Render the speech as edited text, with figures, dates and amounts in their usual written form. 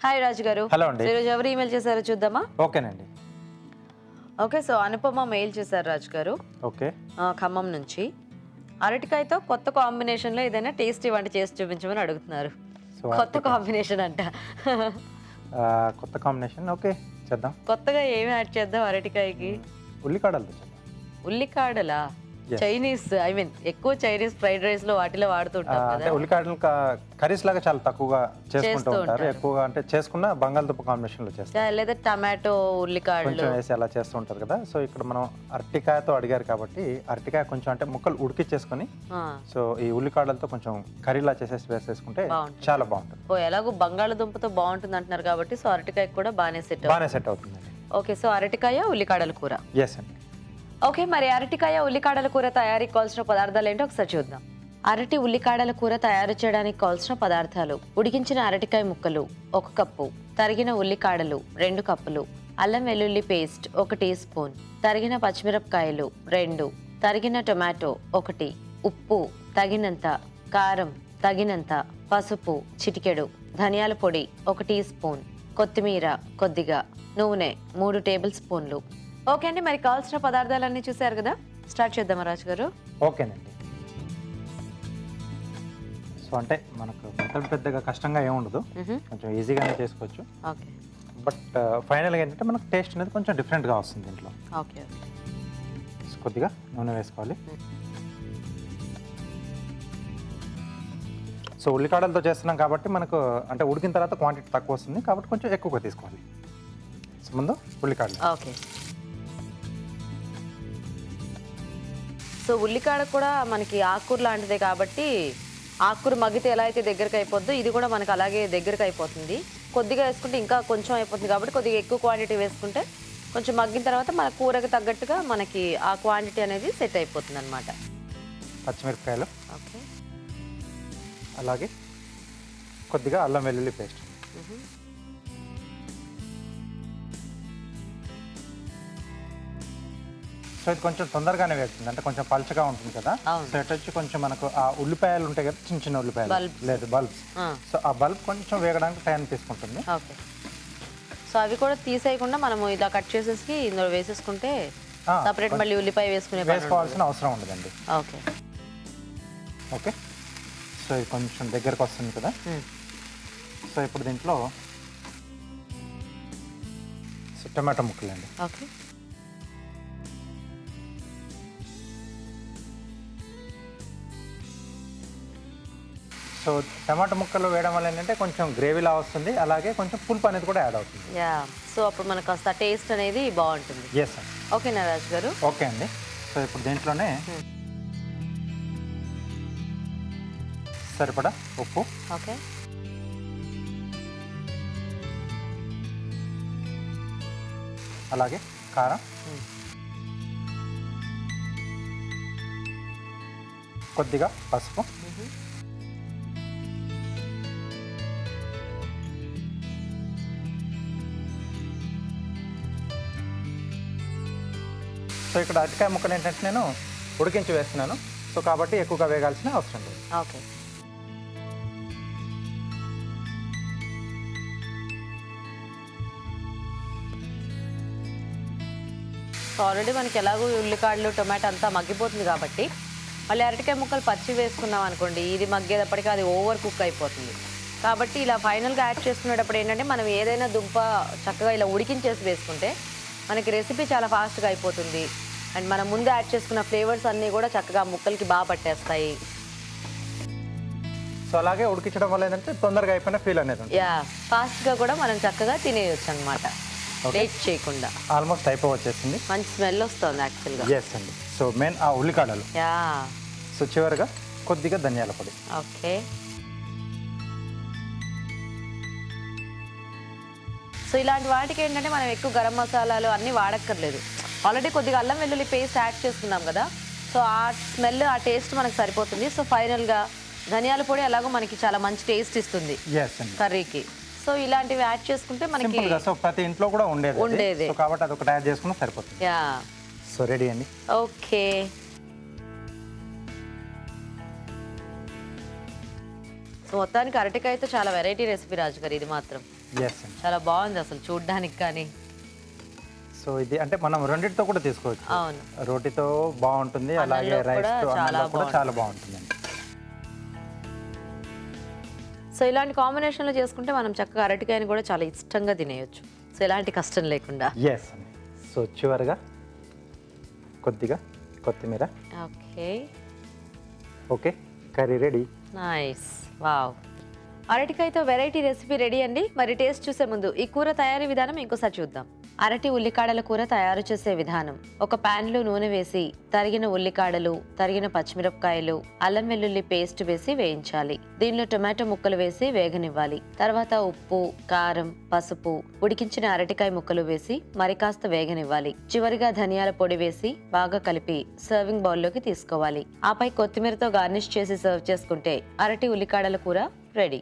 Hi రాజు గారు. Hello అండి. ఈరోజు ఎవరు ఈమెయిల్ చేశారో చూద్దామా? ఓకేనండి. ఓకే, సో అనుపమ మెయిల్ చేశారు రాజు గారు. ఓకే. ఖమ్మం నుంచి. అరటికాయతో కొత్త కాంబినేషన్లో ఏదైనా టేస్టీ వంట చేసి చూపించమని అడుగుతున్నారు. కొత్త కాంబినేషన్ అంట. కొత్త కాంబినేషన్ ఓకే చేద్దాం. కొత్తగా ఏమి యాడ్ చేద్దాం అరటికాయకి? ఉల్లికాడలతో చేద్దాం. ఉల్లికాడలా? చైనీస్, ఐ మీన్ ఎక్కువ చైనీస్ ఫ్రైడ్ రైస్ లో వాటిలో వాడుతుంటాం కదా. అంటే ఉల్లికాడలు కర్రీస్ లాగా చాలా తక్కువగా చేసుకుంటూ ఉంటారు. ఎక్కువగా అంటే చేసుకున్న బంగాళదుంప కాంబినేషన్ లో చేస్తారు, లేదా టమాటో ఉల్లికాడలు కొంచెం వేసి అలా చేస్తూ ఉంటారు కదా. సో ఇక్కడ మనం అరటికాయతో అడిగారు కాబట్టి అరటికాయ కొంచెం అంటే ముక్కలు ఉడికిచ్చేసుకొని సో ఈ ఉల్లికాడలతో కొంచెం కర్రీలా చేసేసి వేసేసుకుంటే చాలా బాగుంటుంది. ఎలాగో బంగాళదుంపతో బాగుంటుంది అంటున్నారు కాబట్టి సో అరటికాయ కూడా బాగానే సెట్ అవుతుంది. ఓకే, సో అరటికాయ ఉల్లికాడల కూర. ఎస్ అండి. ఓకే, మరి అరటికాయ ఉల్లికాడల కూర తయారీకి కావాల్సిన పదార్థాలు ఏంటో ఒకసారి చూద్దాం. అరటి ఉల్లికాడల కూర తయారు చేయడానికి కావాల్సిన పదార్థాలు: ఉడికించిన అరటికాయ ముక్కలు 1 కప్పు, తరిగిన ఉల్లికాడలు 2 కప్పులు, అల్లం వెల్లుల్లి పేస్ట్ 1 టీ స్పూన్, తరిగిన పచ్చిమిరపకాయలు 2, తరిగిన టొమాటో 1, ఉప్పు తగినంత, కారం తగినంత, పసుపు చిటికెడు, ధనియాల పొడి 1 టీ స్పూన్, కొత్తిమీర కొద్దిగా, నూనె 3 టేబుల్ స్పూన్లు. ఓకే అండి, మరి కావాల్సిన పదార్థాలన్నీ చూసారు కదా, స్టార్ట్ చేద్దామా రాజు గారు? ఓకేనండి. సో అంటే మనకు పెద్దగా కష్టంగా ఏముండదు, కొంచెం ఈజీగానే చేసుకోవచ్చు. ఓకే, బట్ ఫైనల్గా ఏంటంటే మనకు టేస్ట్ అనేది కొంచెం డిఫరెంట్గా వస్తుంది దీంట్లో. Okay okay. కొద్దిగా నూనె వేసుకోవాలి. సో ఉల్లికాడలతో చేస్తున్నాం కాబట్టి మనకు అంటే ఉడికిన తర్వాత క్వాంటిటీ తక్కువ వస్తుంది కాబట్టి కొంచెం ఎక్కువగా తీసుకోవాలి. సో ముందు ఉల్లికాడలు. ఓకే, సో ఉల్లికాడ కూడా మనకి ఆకుకూర లాంటిదే కాబట్టి ఆకుకూర మగ్గితే ఎలా అయితే దగ్గరకు అయిపోద్దో ఇది కూడా మనకు అలాగే దగ్గరకు అయిపోతుంది. కొద్దిగా వేసుకుంటే ఇంకా కొంచెం అయిపోతుంది కాబట్టి కొద్దిగా ఎక్కువ క్వాంటిటీ వేసుకుంటే కొంచెం మగ్గిన తర్వాత మన కూరకు తగ్గట్టుగా మనకి ఆ క్వాంటిటీ అనేది సెట్ అయిపోతుంది అనమాట. పచ్చిమిరపకాయలు, ఓకే, అలాగే కొద్దిగా అల్లం వెల్లుల్లి పేస్ట్. సో ఇది కొంచెం తొందరగానే వేస్తుంది, అంటే కొంచెం పల్చగా ఉంటుంది కదా. సో ఇటు వచ్చి కొంచెం మనకు ఆ ఉల్లిపాయలు ఉంటాయి కదా, చిన్న చిన్న ఉల్లిపాయలు, లేదు బల్బ్స్. సో ఆ బల్బ్ కొంచెం వేగడానికి టైం తీసుకుంటుంది. ఓకే, సో అవి కూడా తీసేయకుండా మనము ఇలా కట్ చేసేసి ఇందులో వేసేసుకుంటే సపరేట్ మళ్ళీ ఉల్లిపాయ వేసుకోవాల్సిన అవసరం ఉండదండి. ఓకే ఓకే, సో ఇది కొంచెం దగ్గరకు వస్తుంది కదా. సో ఇప్పుడు దీంట్లో టమాటో ముక్కలు అండి. ఓకే, సో టమాటో ముక్కలు వేయడం వల్ల ఏంటంటే కొంచెం గ్రేవీలా వస్తుంది, అలాగే కొంచెం పులుపు అనేది కూడా యాడ్ అవుతుంది. సో అప్పుడు మనకు కాస్త టేస్ట్ అనేది బాగుంటుంది. ఎస్ అండి. ఓకే నరాజ్ గారు. ఓకే అండి. సో ఇప్పుడు దీంట్లోనే సరిపడా ఉప్పు, ఓకే, అలాగే కారం, కొద్దిగా పసుపు, సో ఇక్కడ అరటికాయ ముక్కలు ఏంటంటే నేను ఉడికించి వేస్తున్నాను, సో కాబట్టి ఎక్కువగా వేగాల్సిన అవసరం లేదు. ఓకే, సో ఆల్రెడీ మనకి ఎలాగో ఉల్లికాడలు టొమాటో అంతా మగ్గిపోతుంది కాబట్టి మళ్ళీ అరటికాయ ముక్కలు పచ్చి వేసుకున్నాం అనుకోండి, ఇది మగ్గేటప్పటికి అది ఓవర్ కుక్ అయిపోతుంది. కాబట్టి ఇలా ఫైనల్గా యాడ్ చేసుకునేటప్పుడు ఏంటంటే మనం ఏదైనా దుంప చక్కగా ఇలా ఉడికించేసి వేసుకుంటే మనకి రెసిపీ చాలా ఫాస్ట్గా అయిపోతుంది. అండ్ మనం ముందు యాడ్ చేసుకున్న ఫ్లేవర్స్ అన్నీ కూడా చక్కగా ముక్కలకి బాగా పట్టేస్తాయి. సో అలాగే ఉడికించడం వల్ల ఏంటంటే తొందరగా అయిపోయిన ఫీల్ అనేది ఉంటుంది. ఫాస్ట్గా కూడా మనం చక్కగా తినేయచ్చు అనమాట, లేట్ చేయకుండా. ఆల్మోస్ట్ అయిపోవచ్చేసింది, మంచి స్మెల్ వస్తుంది యాక్చువల్గా. ఎస్ అండి. సో మెయిన్ ఆ ఉల్లికాడలు. సో చివరిగా కొద్దిగా ధనియాల పొడి. ఓకే, సో ఇలాంటి వాటికి ఏంటంటే మనం ఎక్కువ గరం మసాలాలు అన్నీ వాడక్కర్లేదు. ఆల్రెడీ కొద్దిగా అల్లం వెల్లుల్లి పేస్ట్ యాడ్ చేసుకున్నాం కదా, సో ఆ స్మెల్ ఆ టేస్ట్ మనకు సరిపోతుంది. సో ఫైనల్గా ధనియాల పొడి ఎలాగో మనకి చాలా మంచి టేస్ట్ ఇస్తుంది కర్రీకి. సో ఇలాంటివి యాడ్ చేసుకుంటే మనకి ప్రతి ఇంట్లో కూడా ఉండేది కాబట్టి అది ఒకటి యాడ్ చేసుకున్నా సరిపోతుంది. సో రెడీ అండి. ఓకే, సో మొత్తానికి అరటికాయతో చాలా వెరైటీ రెసిపీ రాజు గారు ఇది మాత్రం. ఎస్ అండి. చాలా బాగుంది అసలు చూడ్డానికి కానీ. సో ఇది అంటే మనం రెండింటితో కూడా తీసుకోవచ్చు. అవును, రోటీతో బాగుంటుంది, అలాగే అన్నంలో రైస్ కూడా తో చాలా అన్నంలో కూడా బాగుంటుంది. చాలా బాగుంటుందండి. సో ఇలాంటి కాంబినేషన్లో చేసుకుంటే మనం చక్కగా అరటికాయని కూడా చాలా ఇష్టంగా తినేయొచ్చు. సో ఎలాంటి కష్టం లేకుండా. ఎస్ అండి. సో చివరిగా కొద్దిగా కొత్తిమీర. Okay, okay, curry ready. Nice, wow. అరటికాయతో వెరైటీ రెసిపీ రెడీ అండి. మరి టేస్ట్ చూసే ముందు ఈ కూర తయారీ విధానం ఇంకోసారి చూద్దాం. అరటి ఉల్లికాడల కూర తయారు చేసే విధానం: ఒక పాన్ లో నూనె వేసి తరిగిన ఉల్లికాడలు, తరిగిన పచ్చిమిరపకాయలు, అల్లం వెల్లుల్లి పేస్ట్ వేసి వేయించాలి. దీనిలో టొమాటో ముక్కలు వేసి వేగనివ్వాలి. తర్వాత ఉప్పు, కారం, పసుపు, ఉడికించిన అరటికాయ ముక్కలు వేసి మరి కాస్త వేగనివ్వాలి. చివరిగా ధనియాల పొడి వేసి బాగా కలిపి సర్వింగ్ బౌల్లోకి తీసుకోవాలి. ఆపై కొత్తిమీరతో గార్నిష్ చేసి సర్వ్ చేసుకుంటే అరటి ఉల్లికాడల కూర రెడీ.